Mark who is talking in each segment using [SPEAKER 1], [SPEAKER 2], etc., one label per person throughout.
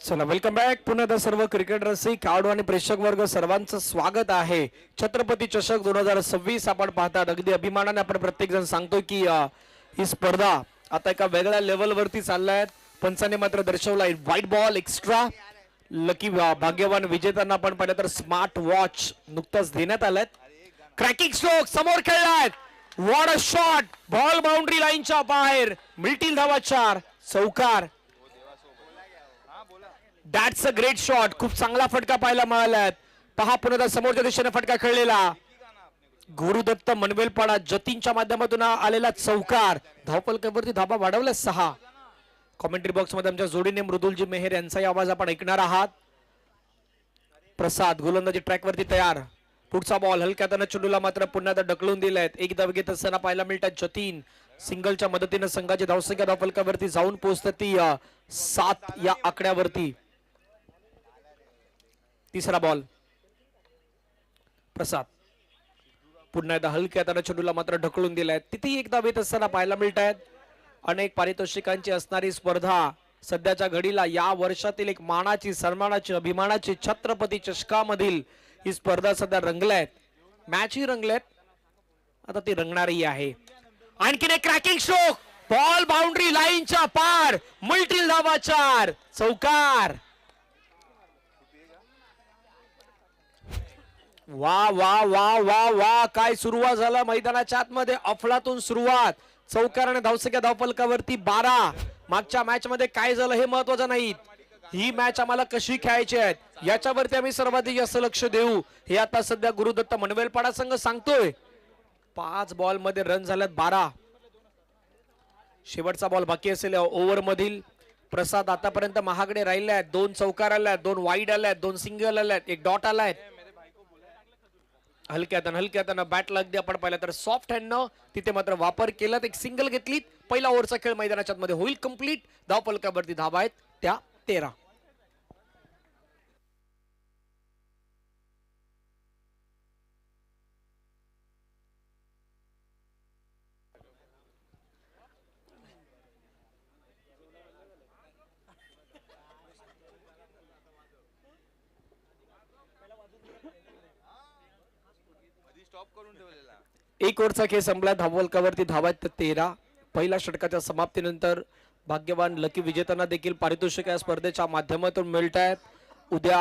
[SPEAKER 1] चला welcome back. पुन्हा एकदा सर्व क्रिकेट रसिक खेळाडू आणि प्रेक्षक वर्ग सर्वांचं स्वागत आहे. छत्रपती चषक 2026 आपण पाहतात. अगदी अभिमानाने आपण प्रत्येक जण सांगतो की ही स्पर्धा आता एका वेगळ्या लेवल वरती चाललाय. पंचाने मात्र दर्शवलाय व्हाईट बॉल एक्स्ट्रा. लकी भाग्यवान विजेत्यांना आपण पाहिलं तर स्मार्ट वॉच नुकताच देण्यात आलाय. क्रॅकिंग स्ट्रोक समोर खेळलाय. What a shot. Ball boundary लाईनच्या बाहेर. मिळतील धावा 4. चौकार. That's a great shot. खूप चांगला फटका पाहायला मिळाला. पहा पुन्हा समोरच्या दिशेने फटका खेळलेला. गुरुदत्त मनवेलपाडा जतीनच्या माध्यमातून आलेला चौकार. धावफलकावरती धाबा वाढवल्या 6. कॉमेंट्री बॉक्स मध्ये आमच्या जोडीने मृदुलजी मेहर यांचाही आवाज आपण ऐकणार आहात. प्रसाद गोलंदाजी ट्रॅक वरती तयार. पुढचा बॉल हलक्यातनं चेंडूला मात्र पुन्हा ढकलून दिलाय. एक धाव घेत असताना पाहायला मिळतात जतीन. सिंगलच्या मदतीने संघाची धावसंख्या धावफलकावरती जाऊन पोहोचते ती 7 या आकड्यावरती. तिसरा बॉल प्रसाद पुन्हा एकदा हलक्यातनं चेंडूला मात्र ढकलून दिलाय. तिथेही एक धाव येत असताना पाहायला मिळत आहेत. अनेक पारितोषिकांची असणारी स्पर्धा सध्याच्या घडीला या वर्षातील एक मानाची सन्मानाची अभिमानाची छत्रपती चषकामधील ही स्पर्धा सध्या रंगल्यात. मॅच ही रंगल्यात. आता ती रंगणारही आहे. आणखीन एक क्रॅकिंग स्ट्रोक. बॉल बाउंड्री लाईनच्या पार. मिळतील धावा 4. चौकार. वा वा वा वा वा. काय सुरुवात झाला मैदानाच्या आतमध्ये. अफलातून सुरुवात. चौकार आणि धावसंख्या धावफलकावरती 12. मागच्या मॅच मध्ये काय झालं हे महत्वाचं नाही. ही मॅच आम्हाला कशी खेळायची आहे याच्यावरती आम्ही सर्वाधिक जास्त लक्ष देऊ हे आता सध्या गुरुदत्त मनवेलपाडा संघ सांगतोय. 5 बॉल मध्ये रन झाल्यात 12. शेवटचा बॉल बाकी असेल ओव्हर मधील. प्रसाद आतापर्यंत महागडे राहिले आहेत. 2 चौकार आल्यात, 2 वाईड आल्यात, 2 सिंगल आल्यात, 1 डॉट आलाय. हलक्यातनं बॅटला अगदी आपण पाहिलं तर सॉफ्ट हँडनं तिथे मात्र वापर केला. एक सिंगल घेतली. पहिला ओव्हरचा खेळ मैदानाच्या मध्ये होईल कंप्लीट. धावफलकावरती धावा आहेत त्या 13. एक ओव्हरचा खेळ संपला. धावफलकावरती धावा आहेत 13. पहिल्या षटकाच्या समाप्तीनंतर भाग्यवान लकी विजेत्यांना देखील पारितोषिक या स्पर्धेच्या माध्यमातून मिळत आहेत. उद्या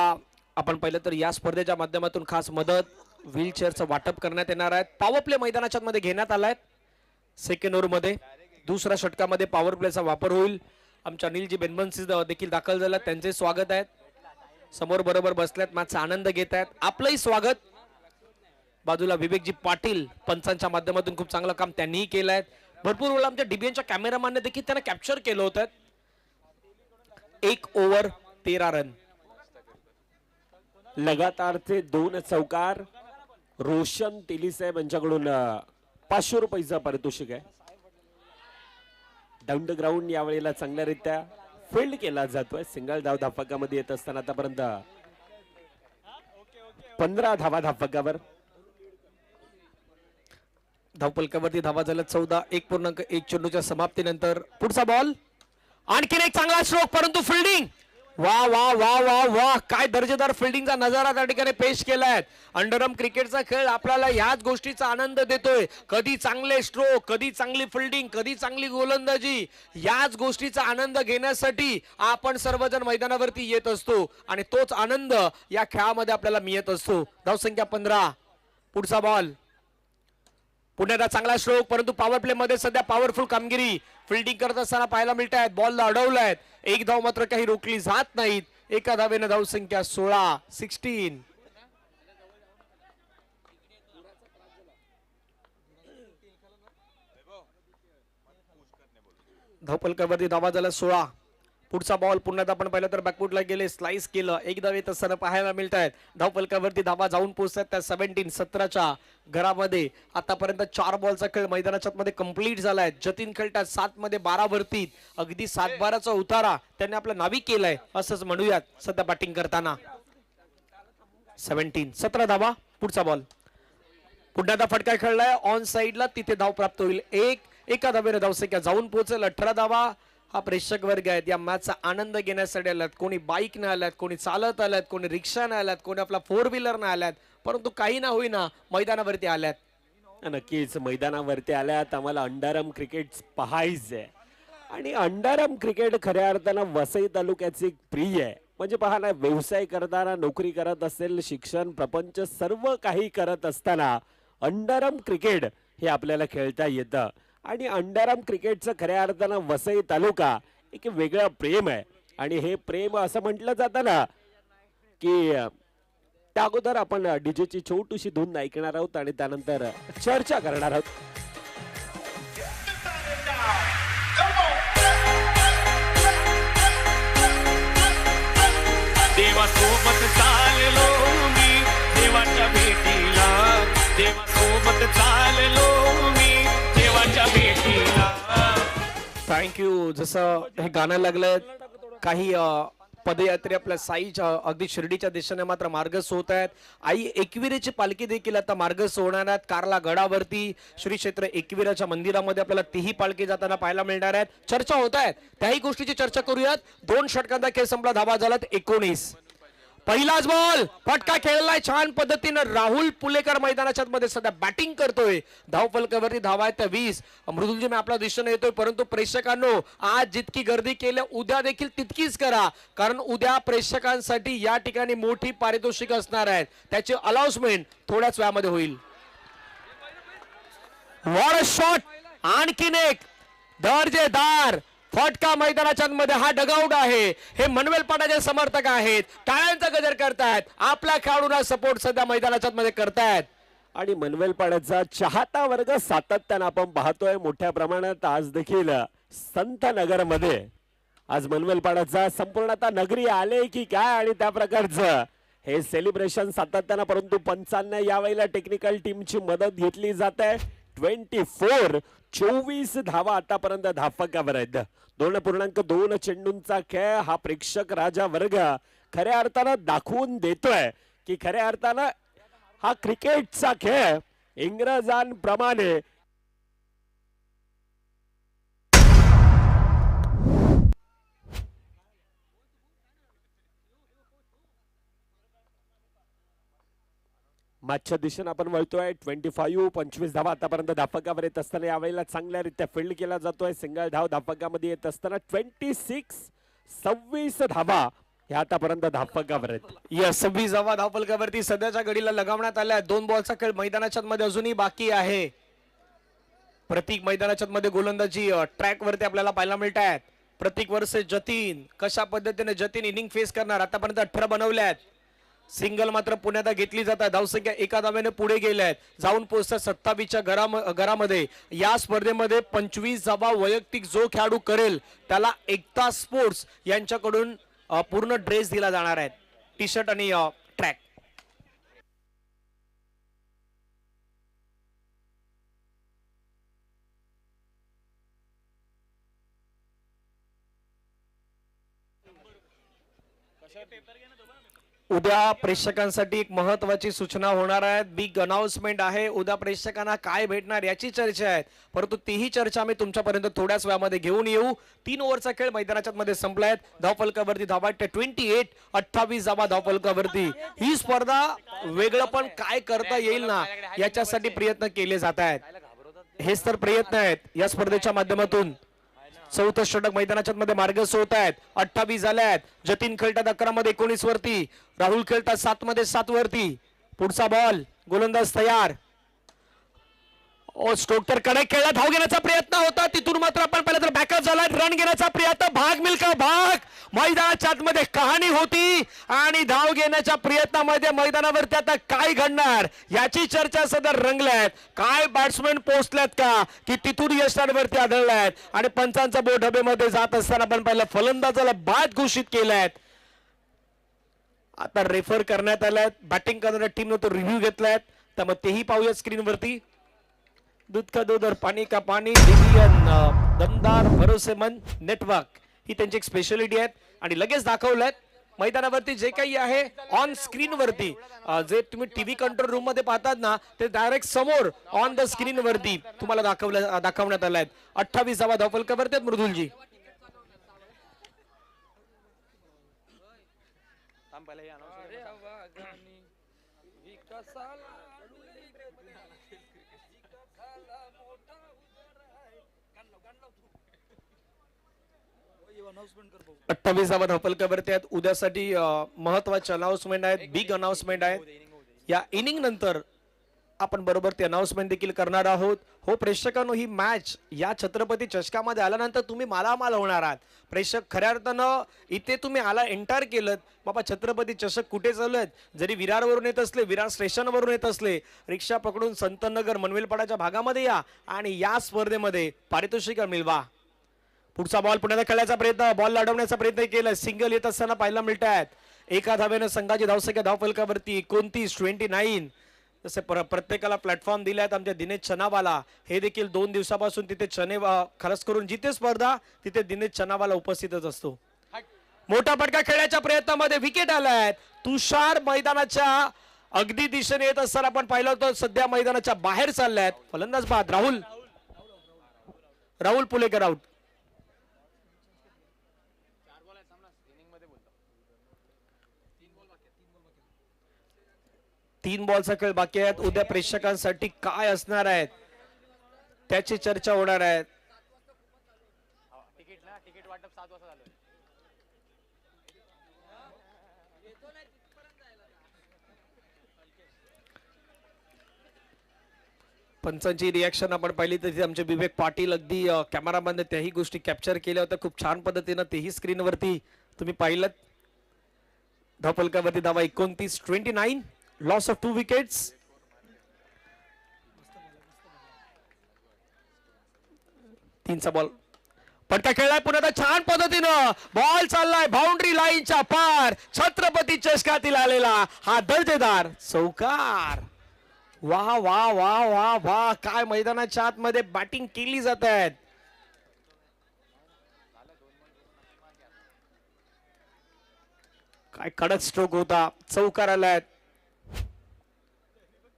[SPEAKER 1] आपण पाहिलं तर या स्पर्धेच्या माध्यमातून खास मदत व्हीलचेअरचं वाटप करण्यात येणार आहे. पॉवर प्ले मैदानाच्या मध्ये घेण्यात आलाय. सेकंड ओव्हर मध्ये दुसऱ्या षटकामध्ये पॉवर प्लेचा वापर होईल. आमच्या अनिलजी बेनबन्सी देखील दाखल झाला. त्यांचे स्वागत आहेत. समोर बरोबर बसल्यात. मॅचचा आनंद घेत आहेत. आपलंही स्वागत. बाजूला विवेकजी पाटील पंचांच्या माध्यमातून खूप चांगलं काम त्यांनीही केलंय. भरपूर वेळा आमच्या डीबीएनच्या कॅमेरामॅनने देखील त्यांना कॅप्चर केलं होतं. 1 ओव्हर 13 रन.
[SPEAKER 2] लगातारचे 2 चौकार. रोशन तेली साहेब यांच्याकडून 500 रुपयाचं पारितोषिक आहे. डाऊन द ग्राउंड यावेळेला चांगल्यारीत्या फील्ड केला जातोय. सिंगल धाव धावफलकामध्ये येत असताना आतापर्यंत 15 धावा धावफलकावर.
[SPEAKER 1] धावफलकावरती धावा झाल्या 14. 1.1 चेंडूच्या समाप्तीनंतर पुढचा बॉल. आणखीन एक चांगला स्ट्रोक परंतु फिल्डिंग. वा वा वा वा वा. काय दर्जेदार फिल्डिंगचा नजारा त्या ठिकाणी पेश केलाय. अंडरआर्म क्रिकेटचा खेळ आपल्याला याच गोष्टीचा आनंद देतोय. कधी चांगले स्ट्रोक, कधी चांगली फिल्डिंग, कधी चांगली गोलंदाजी. याच गोष्टीचा आनंद घेण्यासाठी आपण सर्वजण मैदानावरती येत असतो आणि तोच आनंद या खेळामध्ये आपल्याला मिळत असतो. धावसंख्या 15. पुढचा बॉल. पुण्याचा चांगला स्ट्रोक परंतु पॉवर प्ले मध्ये सध्या पॉवरफुल कामगिरी फिल्डिंग करत असताना पाहायला मिळत आहेत. बॉलला अडवलाय. एक धाव मात्र काही रोखली जात नाहीत. एका धावेने धावसंख्या 16. धावफलकावरती धावा झाल्या 16. पुढचा बॉल पुन्हा आपण पाहिलं तर बॅकफुटला गेले. स्लाइस केलं. एक धाव येत असताना पाहायला मिळत आहेत. धावफलकावरती धावा जाऊन पोहोचतात त्या 17 घरामध्ये. आतापर्यंत 4 बॉलचा खेळ मैदानाच्या मध्ये कंप्लीट झालाय. जतीन खेळतात 7 मध्ये 12 वरती. अगदी 7-12चा उतारा त्यांनी आपल्या नावी केलाय असंच म्हणूयात सध्या बॅटिंग करताना. 17 धावा. पुढचा बॉल पुन्हा फटका खेळलाय ऑन साइडला. तिथे धाव प्राप्त होईल. एका धावेने धावसंख्या जाऊन पोहोचेल 18 धावा. हा प्रेक्षक वर्ग आहेत या मॅचचा आनंद घेण्यासाठी आलात. कोणी बाईकने आलात, कोणी चालत आलात, कोणी रिक्षाने आलात, कोणी आपला 4 व्हीलरने आलात, परंतु काही ना होईना मैदानावरती आल्यात.
[SPEAKER 2] नक्कीच मैदानावरती आल्यात. आम्हाला अंडारम क्रिकेट पाहायचंय आणि अंडारम क्रिकेट खऱ्या अर्थानं वसई तालुक्याची प्रिय आहे. म्हणजे पहा ना, व्यवसाय करताना, नोकरी करत असेल, शिक्षण प्रपंच सर्व काही करत असताना अंडारम क्रिकेट हे आपल्याला खेळता येतं. आणि अंडारम क्रिकेटचं खऱ्या अर्थानं वसई तालुका एक वेगळं प्रेम आहे. आणि हे प्रेम असं म्हटलं जातं ना की त्या अगोदर आपण डीजेची छोटीशी धून ऐकणार आहोत आणि त्यानंतर चर्चा करणार आहोत.
[SPEAKER 3] देवासोबत चाललो मी देवाच्या भेटीला, देवासोबत चाललो मी देवाच्या भेटीला.
[SPEAKER 1] थँक्यू. जसं हे गाणं लागलंय, काही पदयात्रे आपल्या साईच्या अगदी शिर्डीच्या दिशेने मात्र मार्गस्थ होत आहेत. आई एकविरेची पालखी देखील आता मार्गस्थ होणार आहेत. कारला गडावरती श्री क्षेत्र एकविराच्या मंदिरामध्ये आपल्याला तीही पालखी जाताना पाहायला मिळणार आहेत. चर्चा होत आहेत, त्याही गोष्टीची चर्चा करूयात. 2 षटकांचा खेळ संपला, धावा झाल्यात 19. पहिलाच बॉल फटका खेळलाय छान पद्धतीनं. राहुल पुलेकर मैदानाच्या मध्ये सध्या बॅटिंग करतोय. धावफलकावरती धावा आहेत त्या 20. मृदुलजी मी आपल्या दिशेने येतोय, परंतु प्रेक्षकांनो आज जितकी गर्दी केली उद्या देखील तितकीच करा, कारण उद्या प्रेक्षकांसाठी या ठिकाणी मोठी पारितोषिक असणार आहेत. त्याची अनाउन्समेंट थोड्याच वेळामध्ये होईल. What a shot. आणखीन एक दर्जेदार फटका मैदानाच्या मध्ये. हा डगआउट आहे. हे मनवेल पाटाचे समर्थक आहेत, टाळ्यांचा गजर करतायत. आपल्या खेळाडूंना सपोर्ट सध्या मैदानाच्या मध्ये करतायत.
[SPEAKER 2] आणि मनवेलपाड्याचा चाहता वर्ग सातत्यानं आपण पाहतोय मोठ्या प्रमाणात. आज देखील संत नगर मध्ये आज मनवेलपाड्याचा संपूर्ण आता नगरी आले की काय आणि त्या प्रकारचं हे सेलिब्रेशन सातत्यानं. परंतु पंचांना यावेळेला टेक्निकल टीमची मदत घेतली जाते. 24 धावा आतापर्यंत धाफकावर आहेत. 2.2 चेंडूंचा खेळ हा प्रेक्षक राजा वर्ग खऱ्या अर्थानं दाखवून देतोय की खऱ्या अर्थानं हा क्रिकेटचा खेळ इंग्रजांप्रमाणे मॅचच्या दिशेने आपण वळतोय. 25 धावा आतापर्यंत धाफकावर येत असताना यावेळेला चांगल्यारीत्या फील्ड केला जातोय. सिंगल धाव धाफकामध्ये येत असताना 26 धावा ह्या आतापर्यंत धाफकावर आहेत.
[SPEAKER 1] या 26 धावा धावफलकावरती सध्याच्या घडीला लगावण्यात आल्या. 2 बॉलचा खेळ मैदानाच्या मध्ये अजूनही बाकी आहे. प्रतीक मैदानाच्या मध्ये गोलंदाजी ट्रॅक वरती आपल्याला पाहायला मिळत आहेत. प्रतीक वर्सेस जतीन. कशा पद्धतीने जतीन इनिंग फेस करणार. आतापर्यंत 18 बनवल्यात. सिंगल मात्र पुण्यात घेतली जातात. धावसंख्या 1 धावेने पुढे गेल्यात. जाऊन पोहोचतात 27च्या घरामध्ये. या स्पर्धेमध्ये 25 धावा वैयक्तिक जो खेळाडू करेल त्याला एकता स्पोर्ट्स यांच्याकडून पूर्ण ड्रेस दिला जाणार आहे, टी शर्ट आणि ट्रॅक. उद्या प्रेक्षकांसाठी एक महत्वाची सूचना होणार आहे. बिग अनाउन्समेंट आहे. उद्या प्रेक्षकांना काय भेटणार याची चर्चा आहे, परंतु तीही चर्चा आम्ही तुमच्यापर्यंत थोड्याच वेळामध्ये घेऊन येऊ. 3 ओव्हरचा खेळ मैदानाच्या मध्ये संपलाय. धावफलकावरती धावा 28 धावा धावफलकावरती. ही स्पर्धा वेगळं पण काय करता येईल ना याच्यासाठी प्रयत्न केले जात आहेत. हेच तर प्रयत्न आहेत या स्पर्धेच्या माध्यमातून. 4थं षटक मैदानाच्या मध्ये मार्गस्थ होत आहेत. 28 झाल्यात. जतीन खेळतात 11 मध्ये 19 वरती. राहुल खेळतात 7 मध्ये 7 वरती. पुढचा बॉल गोलंदाज तयार. स्टोक्टर कडे खेळला. धाव घेण्याचा प्रयत्न होता. तिथून मात्र आपण पहिला तर बॅकअप झाला. रन घेण्याचा प्रयत्न. भाग मिल्का भाग. मैदानाच्या आतमध्ये कहाणी होती आणि धाव घेण्याच्या प्रयत्नामध्ये मैदानावरती आता काय घडणार याची चर्चा सध्या रंगल्यात. काय बॅट्समॅन पोहोचल्यात का की तिथून यशांवरती आढळल्यात आणि पंचांचा बोट हवेमध्ये जात असताना आपण पहिला फलंदाजाला बाद घोषित केलाय. आता रेफर करण्यात आलाय. बॅटिंग करणाऱ्या टीमने तो रिव्ह्यू घेतलाय, त्यामुळे तेही पाहूया स्क्रीनवरती. दूध का दूध और पाणी का पाणी. दमदार भरोसेमंद नेटवर्क ही त्यांची एक स्पेशालिटी आहे आणि लगेच दाखवलंय मैदानावरती जे काही आहे ऑन स्क्रीन वरती. जे तुम्ही टीव्ही कंट्रोल रूम मध्ये पाहतात ना ते डायरेक्ट समोर ऑन द स्क्रीन वरती तुम्हाला दाखवण्यात आलाय. 28 धावा धावफलकावरती मृदुलजी. अठ्ठावीसावा धावफलकावरती आहेत. उद्यासाठी महत्वाचे अनाउन्समेंट आहेत, बिग अनाउन्समेंट आहेत. या इनिंग नंतर आपण बरोबर ते अनाउन्समेंट देखील करणार आहोत. हो प्रेक्षकांनो, ही मॅच या छत्रपती चषकामध्ये आल्यानंतर तुम्ही मालामाल होणार आहात. प्रेक्षक खऱ्या अर्थानं इथे तुम्ही आला एंटर केलं बाबा, छत्रपती चषक कुठे चालू आहेत, जरी विरारवरून येत असले, विरार स्टेशनवरून येत असले, रिक्षा पकडून संतनगर मनवेलपाडाच्या भागामध्ये या आणि या स्पर्धेमध्ये पारितोषिक मिळवा. पुढचा बॉल पुण्याला खेळण्याचा प्रयत्न, बॉल अडवण्याचा प्रयत्न केला, सिंगल येत असताना पाहायला मिळत आहेत. एका धावेनं संघाची धावसंख्या धावफलकावरती 29 जसे प्रत्येकाला प्लॅटफॉर्म दिले आहेत. आमच्या दिनेश चनावाला हे देखील 2 दिवसापासून तिथे खरंच करून जिथे स्पर्धा तिथे दिनेश चनावाला उपस्थितच असतो. मोठा फटका खेळण्याच्या प्रयत्नामध्ये विकेट आलाय. तुषार मैदानाच्या अगदी दिशेने येत असताना आपण पाहिलं होतं, सध्या मैदानाच्या बाहेर चालल्यात. फलंदाज बाद राहुल पुलेकर आउट. तीन बॉलचा खेळ बाकी आहेत. उद्या प्रेक्षकांसाठी काय असणार आहेत त्याची चर्चा होणार आहे. पंचांची रिॲक्शन आपण पाहिली तर आमचे विवेक पाटील अगदी कॅमेरामॅनने त्याही गोष्टी कॅप्चर केल्या होत्या खूप छान पद्धतीनं. तेही स्क्रीनवरती तुम्ही पाहिलं. धावफलकावरती धावा 29 लॉस ऑफ 2 विकेट्स. तीनचा बॉल फटका खेळलाय पुन्हा छान पद्धतीनं. बॉल चाललाय बाउंड्री लाईनच्या पार. छत्रपती चषकातील आलेला हा दर्जेदार चौकार. वा वा वा वा वा, काय मैदानाच्या आतमध्ये बॅटिंग केली जात आहेत. काय कडक स्ट्रोक होता. चौकार आलाय.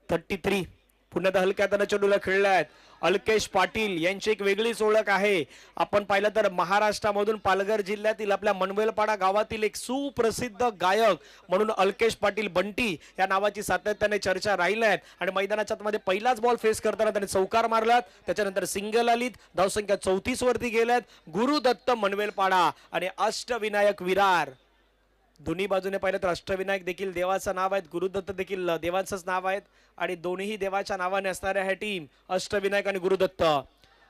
[SPEAKER 1] 33 पुन्हा हलक्या हाताने चेंडूला खेळलाय. अल्केश पाटील यांची एक वेगळीच ओळख आहे. आपण पाहिलं तर महाराष्ट्रामधून पालघर जिल्ह्यातील आपल्या मनवेलपाडा गावातील एक सुप्रसिद्ध गायक म्हणून अल्केश पाटील बंटी या नावाची सातत्याने चर्चा राहिली आहे. आणि मैदानाच्या मध्ये पहिलाच बॉल फेस करताना त्याने चौकार मारलात. त्याच्यानंतर सिंगल आलीत. धावसंख्या 34 वरती गेल्यात. गुरुदत्त मनवेलपाडा आणि अष्टविनायक विरार. दोन्ही बाजूने पाहिलं तर अष्टविनायक देखील देवाचं नाव आहे, गुरुदत्त देखील देवाचंच नाव आहेत आणि दोन्ही देवाच्या नावाने असणाऱ्या ह्या टीम अष्टविनायक आणि गुरुदत्त.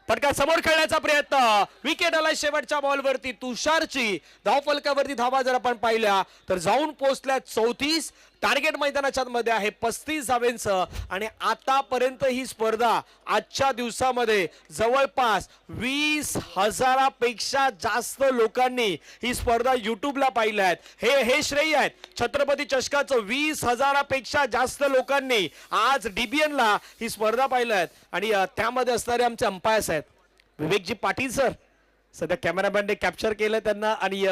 [SPEAKER 1] फटका समोर खेळण्याचा प्रयत्न. विकेट आला शेवटच्या बॉलवरती. तुषारची धावफलकावरती धावा जर आपण पाहिल्या तर जाऊन पोहोचल्या 34. टार्गेट मैदानाच्या मध्ये आहे 35 धावेंचं. आणि आतापर्यंत ही स्पर्धा आजच्या दिवसामध्ये जवळपास 20,000पेक्षा जास्त लोकांनी ही स्पर्धा युट्यूबला पाहिल्या आहेत. हे श्रेय आहेत छत्रपती चषकाचं. 20,000पेक्षा जास्त लोकांनी आज DBN ला ही स्पर्धा पाहिल्या आहेत. आणि त्यामध्ये असणारे आमचे अंपायर्स आहेत विवेकजी पाटील सर. सध्या कॅमेरामॅनने कॅप्चर केलं त्यांना आणि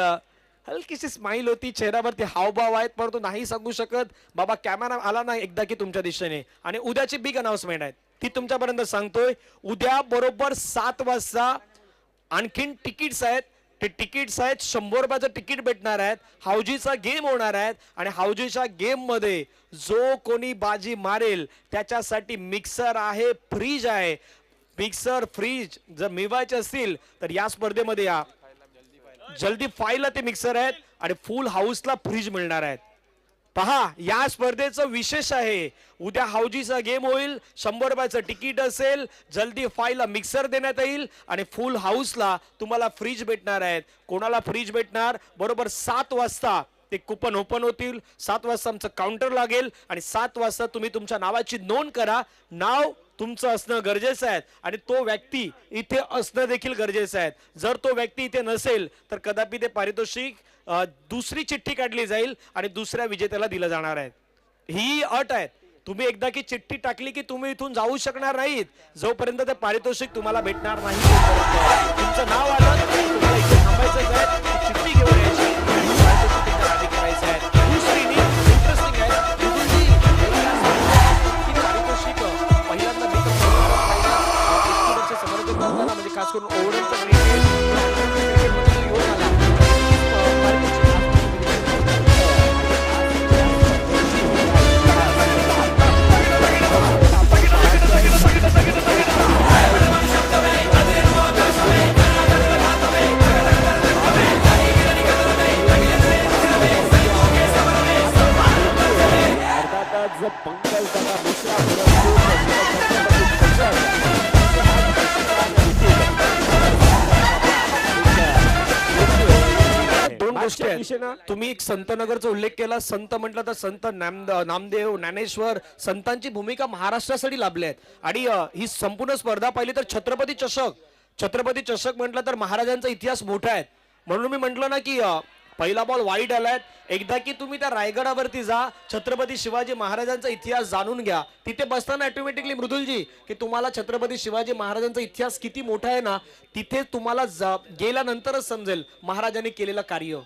[SPEAKER 1] हलकीशी स्माइल होती चेहऱ्यावरती, हावभाव आहेत, परंतु नाही सांगू शकत बाबा कॅमेरा आला ना एकदा की तुमच्या दिशेने. आणि उद्याची बिग अनाउन्समेंट आहे ती तुमच्यापर्यंत सांगतोय. उद्या बरोबर 7 वाजता आणखीन तिकीट्स आहेत. ते तिकीट्स आहेत 100 रुपयाचं तिकीट भेटणार आहेत. हाऊजीचा गेम होणार आहेत आणि हाऊजीच्या गेम मध्ये जो कोणी बाजी मारेल त्याच्यासाठी मिक्सर आहे, फ्रीज आहे. मिक्सर फ्रीज जर मिळवायचे असतील तर या स्पर्धेमध्ये या. जल्दी फायला ते मिक्सर आहेत आणि फुल हाऊसला फ्रीज मिळणार आहेत. पहा या स्पर्धेचं विशेष आहे. उद्या हाऊजीचा गेम होईल. 100 रुपयाचं तिकीट असेल. जल्दी फायला मिक्सर देण्यात येईल आणि फुल हाऊसला तुम्हाला फ्रीज भेटणार आहेत. कोणाला फ्रीज भेटणार? बरोबर 7 वाजता ते कुपन ओपन होतील. 7 वाजता आमचं काउंटर लागेल आणि 7 वाजता तुम्ही तुमच्या नावाची नोंद करा. नाव तुमचं असणं गरजेचं आहे आणि तो व्यक्ती इथे असणं देखील गरजेचं आहे. जर तो व्यक्ती इथे नसेल तर कदापि ते पारितोषिक दुसरी चिठ्ठी काढली जाईल आणि दुसऱ्या विजेत्याला दिलं जाणार आहे. ही अट आहे. तुम्ही एकदा की चिठ्ठी टाकली की तुम्ही इथून जाऊ शकणार नाहीत जोपर्यंत ते पारितोषिक तुम्हाला भेटणार नाही. तुमचं नाव आलं तर तुम्हाला इथे थांबायचं आहे. चिठ्ठी घेऊन यायची आणि पारितोषिक जारी करायचं आहे. दुसरी इंटरेस्टिंग आहे पारितोषिक पहिल्यांदा म्हणजे खास करून ओव्हरऑलचा क्रिकेट
[SPEAKER 2] पंकज दादा मिश्रा छत्रपती
[SPEAKER 1] दोन गोष्टी आहेत.
[SPEAKER 2] दिशेनं
[SPEAKER 1] तुम्ही एक संतनगरचा उल्लेख केला. संत म्हटलं तर संत नामदेव ज्ञानेश्वर संतांची भूमिका महाराष्ट्रासाठी लाभली आहेत. आणि ही संपूर्ण स्पर्धा पाहिली तर छत्रपती चषक म्हटलं तर महाराजांचा इतिहास मोठा आहे. म्हणून मी म्हटलं ना की पहिला बॉल वाईड आलाय. एकदा की तुम्ही त्या रायगडावरती जा, छत्रपती शिवाजी महाराजांचा इतिहास जाणून घ्या. तिथे बसताना ऑटोमॅटिकली मृदुलजी की तुम्हाला छत्रपती शिवाजी महाराजांचा इतिहास किती मोठा आहे ना, तिथे तुम्हाला गेल्यानंतरच समजेल महाराजांनी केलेलं कार्य.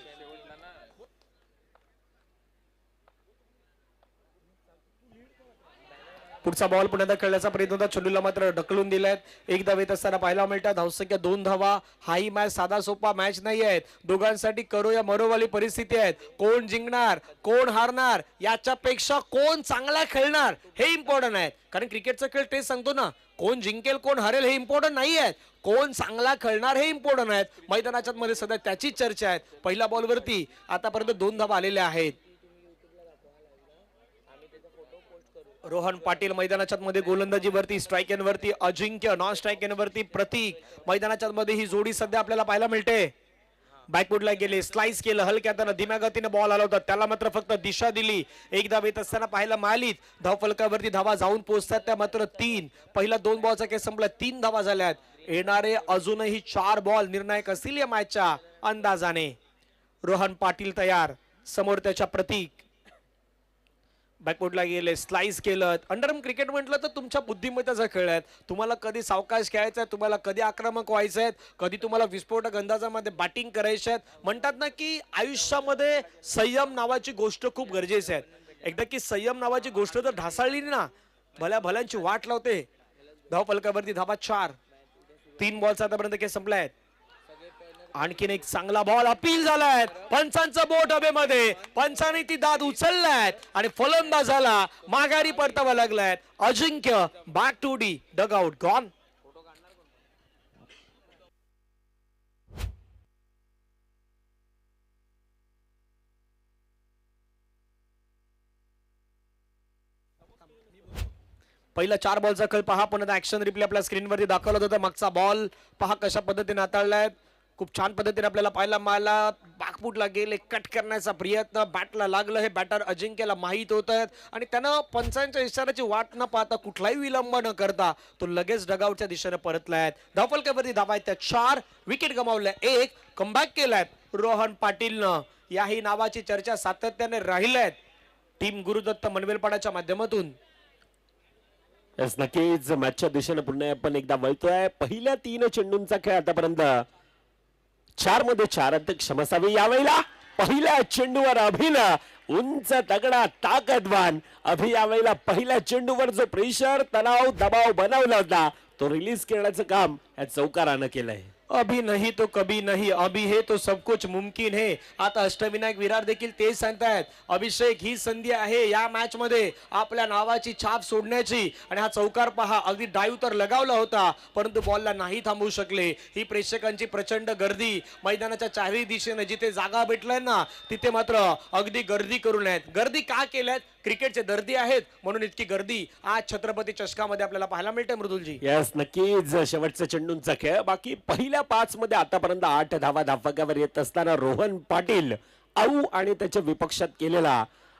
[SPEAKER 1] पुढचा बॉल पुन्हा खेळण्याचा प्रयत्न होता. चेंडूला मात्र ढकलून दिलाय. एक धाव येत असताना पाहायला मिळतात. धावसंख्या 2 धावा. हाही मॅच साधा सोपा मॅच नाही आहे. दोघांसाठी करो या मरोवाली परिस्थिती आहे. कोण जिंकणार कोण हारणार याच्यापेक्षा कोण चांगला खेळणार हे इम्पॉर्टंट आहे. कारण क्रिकेटचा खेळ तेच सांगतो ना, कोण जिंकेल कोण हरेल हे इम्पॉर्टंट नाही आहे, कोण चांगला खेळणार हे इम्पॉर्टंट आहे. मैदानाच्या मध्ये सध्या त्याचीच चर्चा आहे. पहिल्या बॉलवरती आतापर्यंत 2 धावा आलेल्या आहेत. रोहन पाटील मैदानाच्या मध्ये गोलंदाजीवरती, स्ट्राईक एंड वरती अजिंक्य, नॉन स्ट्राईक एंड वरती प्रतीक. मैदानाच्या मध्ये ही जोडी सध्या आपल्याला पाहायला मिळते. बॅकफुटला गेले, स्लाइस केलं हलक्या हाताने, धीम्या गतीने बॉल आला होता, त्याला मात्र फक्त दिशा दिली. एक धाव येत असताना पाहायला मिळाली. धावफलकावरती धावा जाऊन पोहोचतात त्या मात्र 3. पहिला 2 बॉलचा केस संपला, 3 धावा झाल्यात. येणारे अजूनही 4 बॉल निर्णायक असतील या मॅचच्या अंदाजाने. रोहन पाटील तयार, समोर त्याच्या प्रतीक. बॅकवर्डला गेले, स्लाइस केलं. अंडरआर्म क्रिकेट म्हटलं तर तुमच्या बुद्धिमत्तेचा खेळ आहे. तुम्हाला कधी सावकाश खेळायचं आहे, तुम्हाला कधी आक्रमक व्हायचं आहे, कधी तुम्हाला विस्फोटक अंदाजामध्ये बॅटिंग करायची आहे. म्हणतात ना की आयुष्यामध्ये संयम नावाची गोष्ट खूप गरजेची आहे. एकदा की संयम नावाची गोष्ट जर ढासळली ना, भल्या भल्यांची वाट लावते. धावफलकावरती धावा 4. 3 बॉलचा आतापर्यंत खेळ संपलाय. आणखीन एक चांगला बॉल अपील झालाय. पंचांचं बोट हवेमध्ये, पंचाने ती दाद उचललाय आणि फलंदाजाला माघारी परतावा लागलाय. Ajinkya back to the dugout gone. पहिला 4 बॉलचा खेळ पहा. पुन्हा ऍक्शन रिप्ले आपल्या स्क्रीनवरती दाखवला होता. मागचा बॉल पहा कशा पद्धतीने हाताळलाय. खूप छान पद्धतीने आपल्याला पाहायला मिळाला. बॅकफुटला गेले, कट करण्याचा प्रयत्न, बॅटला लागलं हे बॅटर अजिंक्यला माहीत होत आहेत आणि त्यानं पंचांच्या इशाऱ्याची वाट न पाहता, कुठलाही विलंब न करता तो लगेच डगआउटच्या दिशेने परतलाय. धावफलकावरती धावा आहेत त्या 4. विकेट गमावल्या 1. कमबॅक केलाय रोहन पाटीलनं. याही नावाची चर्चा सातत्याने राहिल्यात टीम गुरुदत्त मनवेलपाडाच्या माध्यमातून.
[SPEAKER 2] नक्कीच मॅचच्या दिशेने पुन्हा आपण एकदा वळतोय. पहिल्या 3 चेंडूंचा खेळ आतापर्यंत 4 मध्ये 4 अध्यक्ष क्षमसावे. यावेळेला पहिल्या चेंडूवर अभिला उंच तगडा ताकदवान अभि. यावेळेला पहिल्या चेंडूवर जो प्रेशर तणाव दबाव बनवला होता तो रिलीज करण्याचं काम या चौकारानं केलंय.
[SPEAKER 1] अभी नहीं तो कभी नहीं, अभी है तो सब कुछ मुमकिन है. आता अष्टविनायक विरार देखील तेच सांगतायत. अभिषेक ही संधी आहे या मॅच मध्ये आपल्या नावाची छाप सोडण्याची. आणि हा चौकार पहा, अगदी डाईव्ह तर लगावला होता परंतु बॉलला नाही थांबवू शकले. ही प्रेक्षकांची प्रचंड गर्दी मैदानाच्या चारही दिशेने जिथे जागा भेटलाय ना तिथे मात्र अगदी गर्दी करून आहेत. गर्दी का केल्यात? क्रिकेटचे दर्दी आहेत म्हणून इतकी गर्दी आज छत्रपती चषकामध्ये आपल्याला पाहायला मिळते. मृदुलजी
[SPEAKER 2] यस नक्कीच शेवटचा चेंडूंचा खेळ. बाकी पहिल्या 5 मध्ये आतापर्यंत 8 धावा धावफलकावर येत असताना रोहन पाटील आऊ आणि त्याच्या विपक्षात केलेला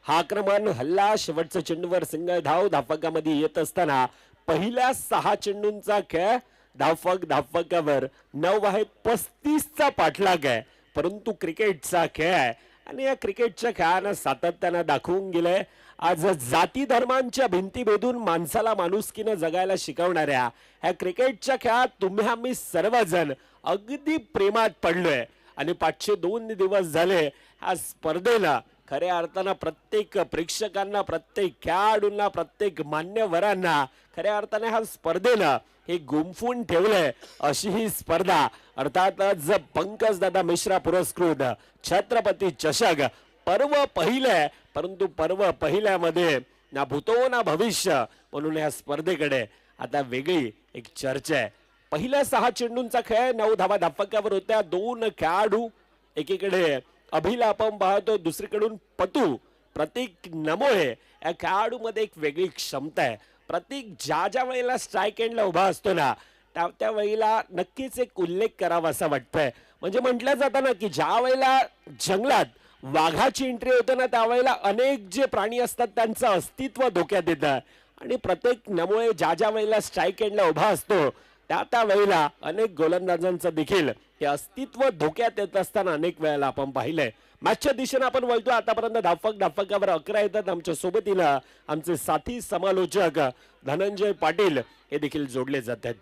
[SPEAKER 2] हा आक्रमण हल्ला शेवटच्या चेंडूवर सिंगल धाव धावफलकामध्ये येत असताना पहिल्या 6 चेंडूंचा खेळ धावफलकावर 9 आहेत. 35चा पाठलाग आहे. परंतु क्रिकेटचा खेळ आहे आणि या क्रिकेटच्या खेळानं सातत्यानं दाखवून गेलंय आज जाती धर्मांच्या भिंती भेदून माणसाला माणुसकीनं जगायला शिकवणाऱ्या ह्या क्रिकेटच्या खेळात तुम्ही आम्ही सर्वजण अगदी प्रेमात पडलोय. आणि 502 दिवस झाले ह्या स्पर्धेला खऱ्या अर्थानं प्रत्येक प्रेक्षकांना, प्रत्येक खेळाडूंना, प्रत्येक मान्यवरांना खऱ्या अर्थाने ह्या स्पर्धेला हे गुंफून ठेवलंय. अशी ही स्पर्धा अर्थातच पंकज दादा मिश्रा पुरस्कृत छत्रपती चषक पर्व पहिलं. परंतु पर्व पहिल्यामध्ये ना भूतो ना भविष्य म्हणून या स्पर्धेकडे आता वेगळी एक चर्चा आहे. पहिल्या 6 चेंडूंचा खेळ 9 धावा धावफलकावर होत्या. 2 खेळाडू एकीकडे अभिला आपण पाहतो, दुसरीकडून पतू प्रतीक नमोळे या खेळाडूमध्ये एक वेगळी क्षमता आहे. प्रतीक ज्या ज्या वेळेला स्ट्राईक एंडला उभा असतो ना त्या वेळेला नक्कीच एक उल्लेख करावा असं वाटतंय. म्हणजे म्हटलं जातं ना की ज्या वेळेला जंगलात वाघाची एंट्री होते ना त्यावेळेला अनेक जे प्राणी असतात त्यांचं अस्तित्व धोक्यात येतं. आणि प्रत्येक नमोळे ज्या ज्या वेळेला स्ट्राईक एंडला उभा असतो त्या वेळेला अनेक गोलंदाजांचं देखील हे अस्तित्व धोक्यात येत असताना अनेक वेळेला आपण पाहिलंय. मॅचच्या दिशेने आपण वळतो. आतापर्यंत धावफकावर 11 येतात. आमच्या सोबतीनं आमचे साथी समालोचक धनंजय पाटील हे देखील जोडले जात आहेत.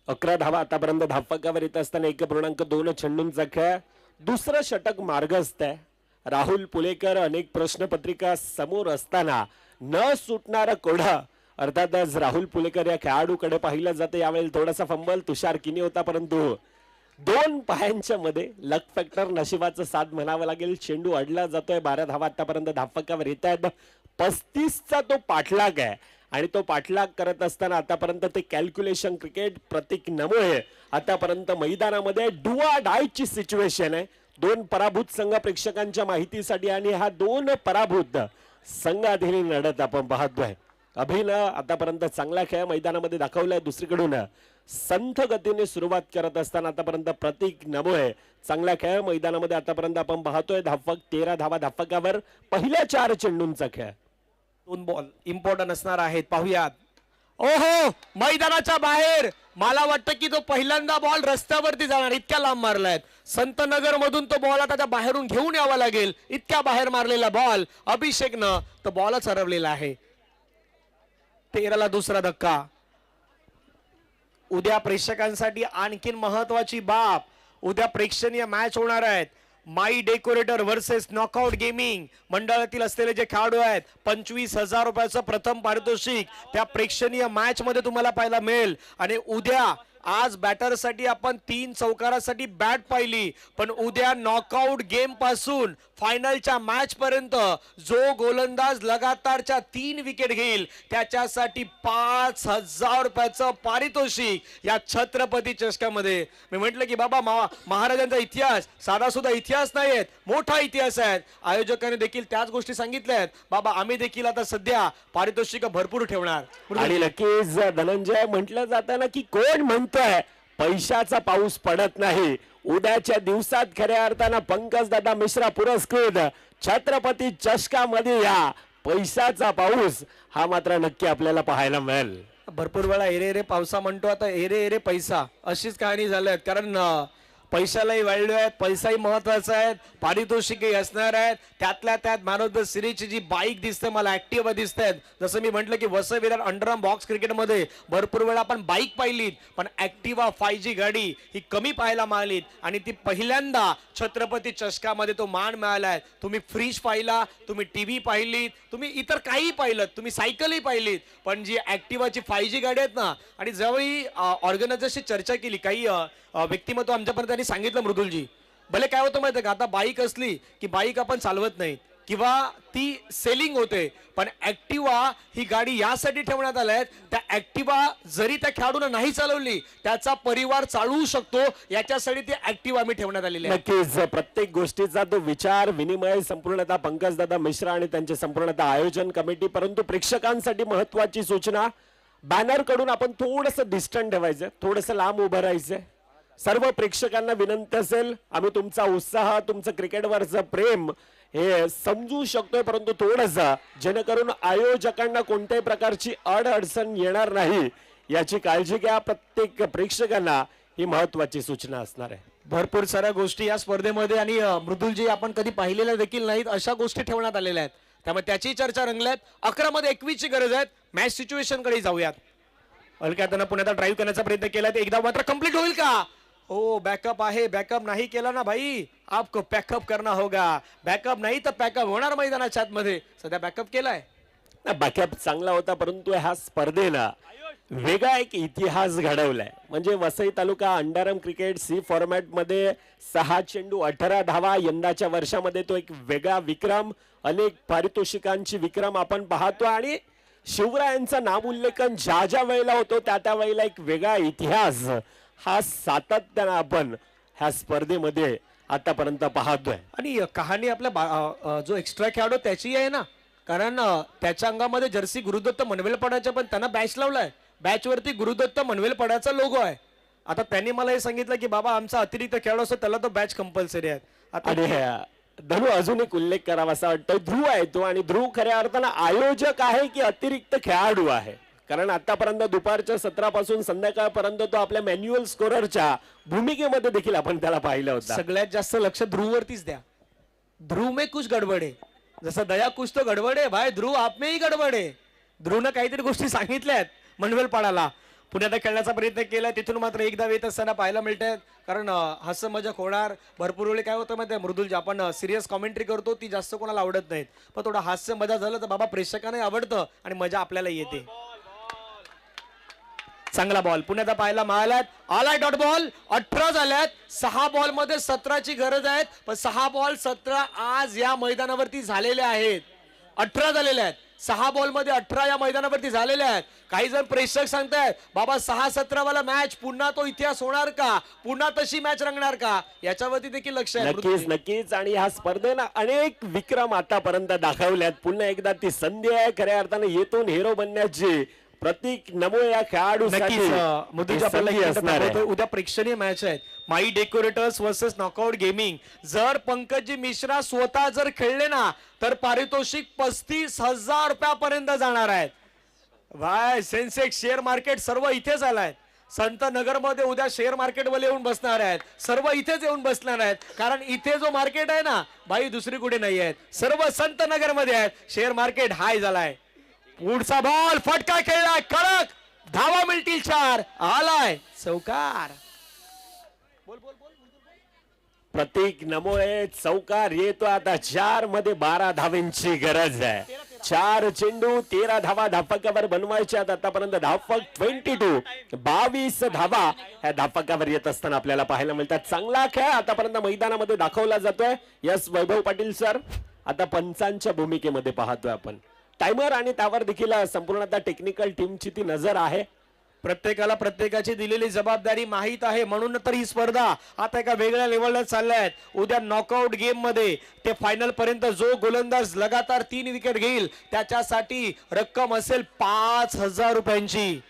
[SPEAKER 2] 11 धावा आतापर्यंत धावफकावर येत असताना 1.2 चेंडूंचा खेळ. दुसरं षटक मार्गस्थ आहे. राहुल पुलेकर अनेक प्रश्नपत्रिका समोर असताना न सुटणारा कोढा अर्थातच राहुल पुलेकर या खेळाडूकडे पाहिलं जातं. यावेळी थोडासा फंबल तुषार किनी होता परंतु 2 पायांच्या मध्ये लक फॅक्टर नशिबाचं साथ म्हणावं लागेल. चेंडू अडला जातोय. 12 धावा आतापर्यंत धावफकावर येत आहेत. 35चा तो पाठलाग आहे आणि तो पाठलाग करत असताना आतापर्यंत ते कॅल्क्युलेशन क्रिकेट प्रतीक नमोळे आतापर्यंत मैदानामध्ये डू ऑर डायची सिच्युएशन आहे. 2 पराभूत संघ प्रेक्षकांच्या माहितीसाठी आणि हा 2 पराभूत संघातील लढत आपण पाहतोय. अभिनव आतापर्यंत चांगला खेळ मैदानामध्ये दाखवलाय. दुसरीकडून संथ गतीने सुरुवात करत असताना आतापर्यंत प्रतीक नमोळे चांगला खेळ मैदानामध्ये आतापर्यंत आपण पाहतोय. धावफक 13 धावा धावफकावर पहिल्या 4 चेंडूंचा खेळ.
[SPEAKER 1] 2 बॉल इम्पॉर्टंट असणार आहेत. पाहूयात. ओहो, मैदानाच्या बाहेर मला वाटतं की तो पहिल्यांदा बॉल रस्त्यावरती जाणार इतक्या लांब मारलाय. संतनगर मधून तो बॉल आता त्या बाहेरून घेऊन यावा लागेल. इतक्या बाहेर मारलेला बॉल अभिषेकनं तो बॉलच हरवलेला आहे. 13ला दुसरा धक्का. उद्या प्रेक्षकांसाठी आणखीन महत्वाची बाब. उद्या प्रेक्षणीय मॅच होणार आहेत. माई डेकोरेटर वर्सेस नॉकआउट गेमिंग मंडळातील असलेले जे खेळाडू आहेत 25,000 रुपयाचं प्रथम पारितोषिक त्या प्रेक्षणीय मॅच मध्ये तुम्हाला पाहायला मिळेल. आणि उद्या आज बॅटरसाठी आपण 3 चौकारासाठी बॅट पाहिली पण उद्या नॉकआउट गेम पासून फायनलच्या मॅच पर्यंत जो गोलंदाज लगातारच्या 3 विकेट घेईल त्याच्यासाठी 5,000 रुपयाचं पारितोषिक या छत्रपती चषकामध्ये. मी म्हटलं की बाबा महाराजांचा इतिहास साधा सुद्धा इतिहास नाहीये, मोठा इतिहास आहे. आयोजकांनी देखील त्याच गोष्टी सांगितल्या आहेत. बाबा आम्ही देखील आता सध्या पारितोषिक भरपूर ठेवणार.
[SPEAKER 2] आणि नक्कीच धनंजय म्हटलं जातं ना की कोण म्हणतोय पैशाचा पाऊस पडत नाही. उद्याच्या दिवसात खऱ्या अर्थानं पंकज दादा मिश्रा पुरस्कृत छत्रपती चषकामध्ये या पैशाचा पाऊस हा मात्र नक्की आपल्याला पाहायला मिळेल.
[SPEAKER 1] भरपूर वेळा एरे एरे पावसा म्हणतो, आता एरे एरे पैसा अशीच कहाणी झाली आहे. कारण पैशालाही व्हॅल्यू आहे, पैसाही महत्वाचा आहे, पारितोषिकही असणार आहेत. त्यातल्या त्यात मॅन ऑफ द सिरीजची जी बाईक दिसते मला ऍक्टिव्हा दिसत आहेत. जसं मी म्हटलं की वसई विरार अंडरआर्म बॉक्स क्रिकेटमध्ये भरपूर वेळा आपण बाईक पाहिलीत पण ऍक्टिव्हा 5G गाडी ही कमी पाहायला मिळालीत आणि ती पहिल्यांदा छत्रपती चषकामध्ये तो मान मिळाला आहे. तुम्ही फ्रीज पाहिला, तुम्ही टीव्ही पाहिलीत, तुम्ही इतर काही पाहिलं, तुम्ही सायकलही पाहिलीत पण जी ऍक्टिव्हाची 5G गाडी आहेत ना. आणि ज्यावेळी ऑर्गनायझरशी चर्चा केली काही व्यक्तिमत्व आमच्यापर्यंत त्यांनी सांगितलं मृदुलजी भले काय होतं माहिती का, आता बाईक असली की बाईक आपण चालवत नाही किंवा ती सेलिंग होते पण ऍक्टिव्हा ही गाडी यासाठी ठेवण्यात आल्या त्या ऍक्टिव्हा जरी त्या खेळाडूने नाही चालवली त्याचा परिवार चालवू शकतो याच्यासाठी ती ऍक्टिव्हा आम्ही ठेवण्यात आलेली आहे.
[SPEAKER 2] नक्कीच प्रत्येक गोष्टीचा तो विचार विनिमय संपूर्णतः पंकज दादा मिश्रा आणि त्यांचे संपूर्णतः आयोजन कमिटी. परंतु प्रेक्षकांसाठी महत्वाची सूचना, बॅनर कडून आपण थोडस डिस्टन्स ठेवायचं, थोडस लांब उभं राहायचंय. सर्व प्रेक्षकांना विनंती असेल, आम्ही तुमचा उत्साह तुमचं क्रिकेटवरचं प्रेम हे समजू शकतोय परंतु थोडस जेणेकरून आयोजकांना कोणत्याही प्रकारची अडचण येणार नाही याची काळजी घ्या. प्रत्येक प्रेक्षकांना ही महत्वाची सूचना असणार आहे.
[SPEAKER 1] भरपूर साऱ्या गोष्टी या स्पर्धेमध्ये आणि मृदुलजी आपण कधी पाहिलेल्या देखील नाहीत अशा गोष्टी ठेवण्यात आलेल्या आहेत. त्यामुळे त्याची चर्चा रंगल्यात. 11 मध्ये 21 ची गरज आहे. मॅच सिच्युएशन कडे जाऊयात. अलकाताना पुण्यात ड्राईव्ह करण्याचा प्रयत्न केला ते एकदा मात्र कंप्लीट होईल का? ओ बॅकअप आहे, बॅकअप नाही केला ना भाई आपको बॅकअप करना होगा. बॅकअप नाही तर बॅकअप होणार मैदानाच्या आतमध्ये. सध्या बॅकअप केलाय,
[SPEAKER 2] बॅकअप चांगला होता परंतु ह्या स्पर्धेला वेगळा एक इतिहास घडवलाय. म्हणजे वसई तालुका अंडरआर्म क्रिकेट सी फॉर्मॅट मध्ये 6 चेंडू 18 धावा यंदाच्या वर्षामध्ये तो एक वेगळा विक्रम, अनेक पारितोषिकांची विक्रम आपण पाहतो. आणि शिवरायांचा नामोल्लेखन ज्या वेळेला होतो त्या वेळेला एक वेगळा इतिहास हा सातत्यानं आपण ह्या स्पर्धेमध्ये आतापर्यंत पाहतोय.
[SPEAKER 1] आणि कहाणी आपल्या जो एक्स्ट्रा खेळाडू त्याची आहे ना, कारण त्याच्या अंगामध्ये जर्सी गुरुदत्त मनवेलपडाचा, पण त्यांना बॅच लावलाय. बॅच वरती गुरुदत्त मनवेलपडाचा लोगो आहे. आता त्यांनी मला हे सांगितलं की बाबा आमचा अतिरिक्त खेळाडू असतो त्याला तो बॅच कंपल्सरी आहे.
[SPEAKER 2] आणि धनु अजून एक उल्लेख करावा असा वाटतं, ध्रुव आहे तो, आणि ध्रुव खऱ्या अर्थानं आयोजक आहे की अतिरिक्त खेळाडू आहे. कारण आतापर्यंत दुपारच्या सत्रापासून संध्याकाळपर्यंत तो आपल्या मॅन्युअल स्कोररच्या भूमिकेमध्ये देखील आपण त्याला पाहिलं होतं.
[SPEAKER 1] सगळ्यात जास्त लक्ष ध्रुववरतीच द्या. ध्रुव में कुछ गडबड आहे, जसं दया कुछ तो गडबड आहे भाई, ध्रुव आप में ही गडबड आहे. ध्रुवनं काहीतरी गोष्टी सांगितल्यात मनवेलपाडाला. पुण्यात खेळण्याचा प्रयत्न केला, तिथून मात्र एकदा येत असताना पाहायला मिळतंय. कारण हास्य मजा होणार. भरपूर वेळी काय होतं माहिती आहे मृदुल, आपण सिरियस कॉमेंट्री करतो ती जास्त कोणाला आवडत नाहीत, पण थोडं हास्य मजा झालं तर बाबा प्रेक्षकांना आवडतं आणि मजा आपल्याला येते. चांगला बॉल पुण्यात पाहायला मिळाल्यात. आलाय डॉट बॉल. 18 झाल्यात. 6 बॉल मध्ये 17ची गरज आहे, पण 6 बॉल 17 आज या मैदानावरती झालेले आहेत. 18 झालेले आहेत. 6 बॉल मध्ये 18 या मैदानावरती झालेले आहेत. काही जण प्रेक्षक सांगतायत बाबा 6-17 वाला मॅच पुन्हा तो इतिहास होणार का, पुन्हा तशी मॅच रंगणार का, याच्यावरती देखील लक्ष आहे.
[SPEAKER 2] नक्कीच नक्कीच. आणि ह्या स्पर्धेनं अनेक विक्रम आतापर्यंत दाखवल्यात. पुन्हा एकदा ती संधी आहे खऱ्या अर्थाने येथून हिरो बनण्याची. प्रतीक नमो या खेळाडूसाठी असणार आहे.
[SPEAKER 1] उद्या प्रेक्षणीय मॅच आहे. माई डेकोरेटर्स वर्सेस नॉकआउट गेमिंग. जर पंकजी मिश्रा स्वतः जर खेळले ना तर पारितोषिक 35,000 रुपयापर्यंत जाणार आहेत. भाई सेन्सेक्स शेअर मार्केट सर्व इथेच आलाय. संत नगर मध्ये उद्या शेअर मार्केट वाले येऊन बसणार आहेत. सर्व इथेच येऊन बसणार आहेत, कारण इथे जो मार्केट आहे ना बाई दुसरी कुठे नाही आहेत, सर्व संत नगर मध्ये आहेत. शेअर मार्केट हाय झालाय. पुढचा बॉल फटका खेळलाय, कडक धावा मिळतील 4. आलाय चौकार.
[SPEAKER 2] प्रतीक नमोए चौकार येतो. आता 4 मध्ये 12 धावांची गरज आहे. 4 चेंडू 13 धावा धापकावर बनवायच्यात. आतापर्यंत धापक 22 धावा ह्या धापकावर येत असताना आपल्याला पाहायला मिळतात. चांगला खेळ आतापर्यंत मैदानामध्ये दाखवला जातोय. यस वैभव पाटील सर, आता पंचांच्या भूमिकेमध्ये पाहतोय आपण टायमर, आणि त्यावर देखील संपूर्ण टेक्निकल टीमची ती नजर आहे.
[SPEAKER 1] प्रत्येकाला प्रत्येकाची दिलेली जबाबदारी माहित आहे, म्हणून तर ही स्पर्धा आता एका वेगळ्या लेवलला चालल्या. उद्या नॉकआउट गेम मध्ये ते फायनल पर्यंत जो गोलंदाज लगातार 3 विकेट घेईल त्याच्यासाठी रक्कम असेल 5,000 रुपयांची.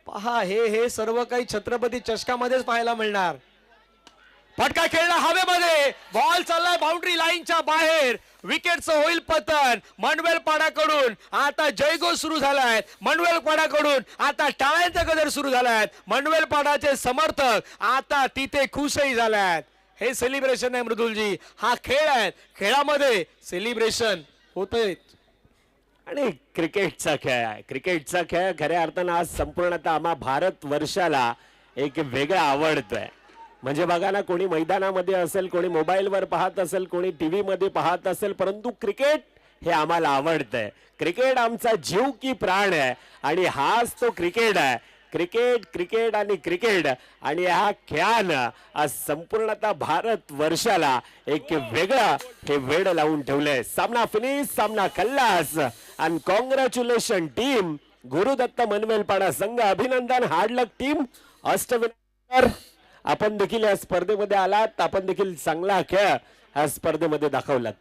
[SPEAKER 1] पहा हे सर्व काही छत्रपती चषकामध्येच पाहायला मिळणार. फटका खेळला हवेमध्ये, बॉल चाललाय बाउंड्री लाईनच्या बाहेर. विकेटचं होईल पतन. मनवेलपाडाकडून आता जयगो सुरू झालाय. मनवेलपाडाकडून आता टाळ्यांचा गजर सुरू झालाय. मनवेलपाडाचे समर्थक आता तिथे खुशही झाल्यात. हे सेलिब्रेशन आहे मृदुलजी, हा खेळ आहे. खेळामध्ये सेलिब्रेशन होतंय.
[SPEAKER 2] आणि क्रिकेटचा खेळ आहे. क्रिकेटचा खेळ खऱ्या अर्थानं आज संपूर्णतः आम्हा भारत वर्षाला एक वेगळा आवडतोय. म्हणजे बघा ना, कोणी मैदानामध्ये असेल, कोणी मोबाईलवर पाहत असेल, कोणी टीव्ही मध्ये पाहत असेल, परंतु क्रिकेट हे आम्हाला आवडतंय. क्रिकेट आमचा जीव की प्राण आहे, आणि हाच तो क्रिकेट आहे. क्रिकेट क्रिकेट आणि क्रिकेट, आणि ह्या खेळानं आज संपूर्णतः भारत वर्षाला एक वेगळा हे वेड लावून ठेवलंय. सामना फिनिश, सामना खल्लास, आणि कॉंग्रॅच्युलेशन टीम गुरुदत्त मनवेलपाडा संघ. अभिनंदन, हार्ड लक टीम. अष्टविनायक आपण देखील या स्पर्धेमध्ये आलात. आपण देखील चांगला खेळ या स्पर्धेमध्ये दाखवलात.